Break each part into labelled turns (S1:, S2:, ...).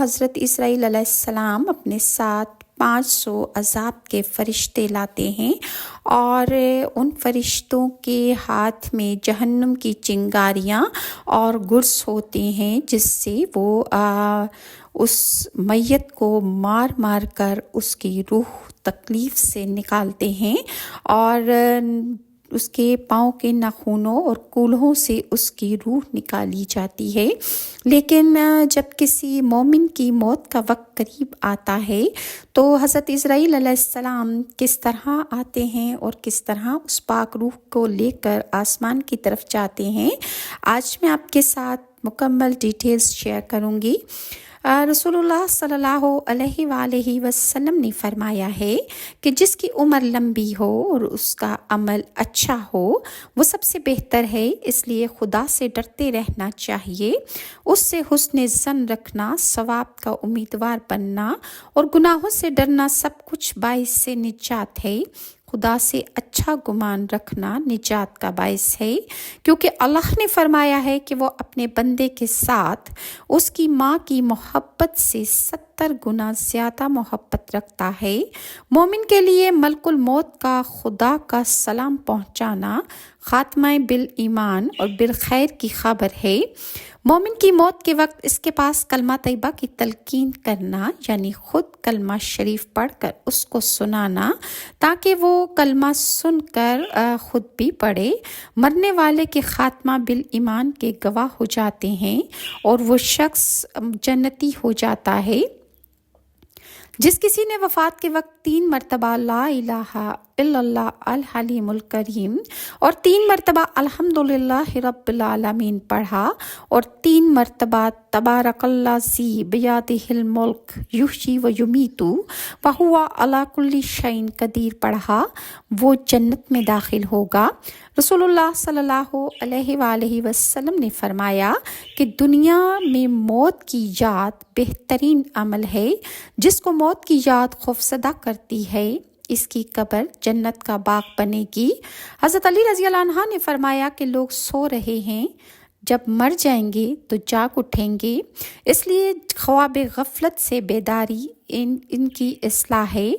S1: حضرت اسرائیل علیہ السلام اپنے ساتھ 500 عذاب کے فرشتے لاتے ہیں اور ان فرشتوں کے ہاتھ میں جہنم کی چنگاریاں اور گرز ہوتے ہیں، جس سے وہ اس میت کو مار مار کر اس کی روح تکلیف سے نکالتے ہیں اور اس کے پاؤں کے ناخنوں اور کولہوں سے اس کی روح نکالی جاتی ہے۔ لیکن جب کسی مومن کی موت کا وقت قریب آتا ہے تو حضرت اسرائیل علیہ السلام کس طرح آتے ہیں اور کس طرح اس پاک روح کو لے کر آسمان کی طرف جاتے ہیں، آج میں آپ کے ساتھ مکمل ڈیٹیلز شیئر کروں گی۔ رسول اللہ صلی اللہ علیہ وآلہ وسلم نے فرمایا ہے کہ جس کی عمر لمبی ہو اور اس کا عمل اچھا ہو وہ سب سے بہتر ہے، اس لیے خدا سے ڈرتے رہنا چاہیے، اس سے حسن ظن رکھنا، ثواب کا امیدوار بننا اور گناہوں سے ڈرنا سب کچھ باعث سے نجات ہے۔ خدا سے اچھا گمان رکھنا نجات کا باعث ہے، کیونکہ اللہ نے فرمایا ہے کہ وہ اپنے بندے کے ساتھ اس کی ماں کی محبت سے 70 گنا زیادہ محبت رکھتا ہے۔ مومن کے لیے ملک الموت کا خدا کا سلام پہنچانا خاتمہ بالایمان اور بالخیر کی خبر ہے۔ مومن کی موت کے وقت اس کے پاس کلمہ طیبہ کی تلقین کرنا، یعنی خود کلمہ شریف پڑھ کر اس کو سنانا تاکہ وہ کلمہ سن کر خود بھی پڑھے۔ مرنے والے کے خاتمہ بالایمان کے گواہ ہو جاتے ہیں اور وہ شخص جنتی ہو جاتا ہے۔ جس کسی نے وفات کے وقت 3 مرتبہ لا الہ الا اللہ الحلیم الکریم اور 3 مرتبہ الحمدللہ رب العالمین پڑھا اور 3 مرتبہ تبارک الذی بیدہ الملک یحیی و یمیت وہو علی کل شیء قدیر پڑھا، وہ جنت میں داخل ہوگا۔ رسول اللہ صلی اللہ علیہ وآلہ وسلم نے فرمایا کہ دنیا میں موت کی یاد بہترین عمل ہے، جس کو موت کی یاد خوفزدہ کرتی ہے اس کی قبر جنت کا باغ بنے گی۔ حضرت علی رضی اللہ عنہ نے فرمایا کہ لوگ سو رہے ہیں، جب مر جائیں گے تو جاگ اٹھیں گے، اس لیے خواب غفلت سے بیداری ان کی اصلاح ہے۔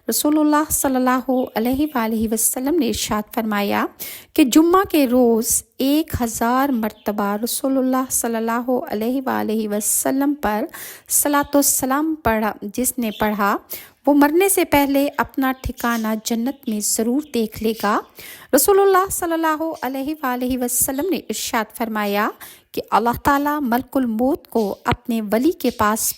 S1: رسول اللہ صلی اللہ علیہ وآلہ وسلم نے ارشاد فرمایا کہ جمعہ کے روز 1000 مرتبہ رسول اللہ صلی اللہ علیہ وآلہ وسلم پر صلاۃ والسلام پڑھا، جس نے پڑھا وہ مرنے سے پہلے اپنا ٹھکانہ جنت میں ضرور دیکھ لے گا۔ رسول اللہ صلی اللہ علیہ وآلہ وسلم نے ارشاد فرمایا کہ اللہ تعالیٰ ملک الموت کو اپنے ولی کے پاس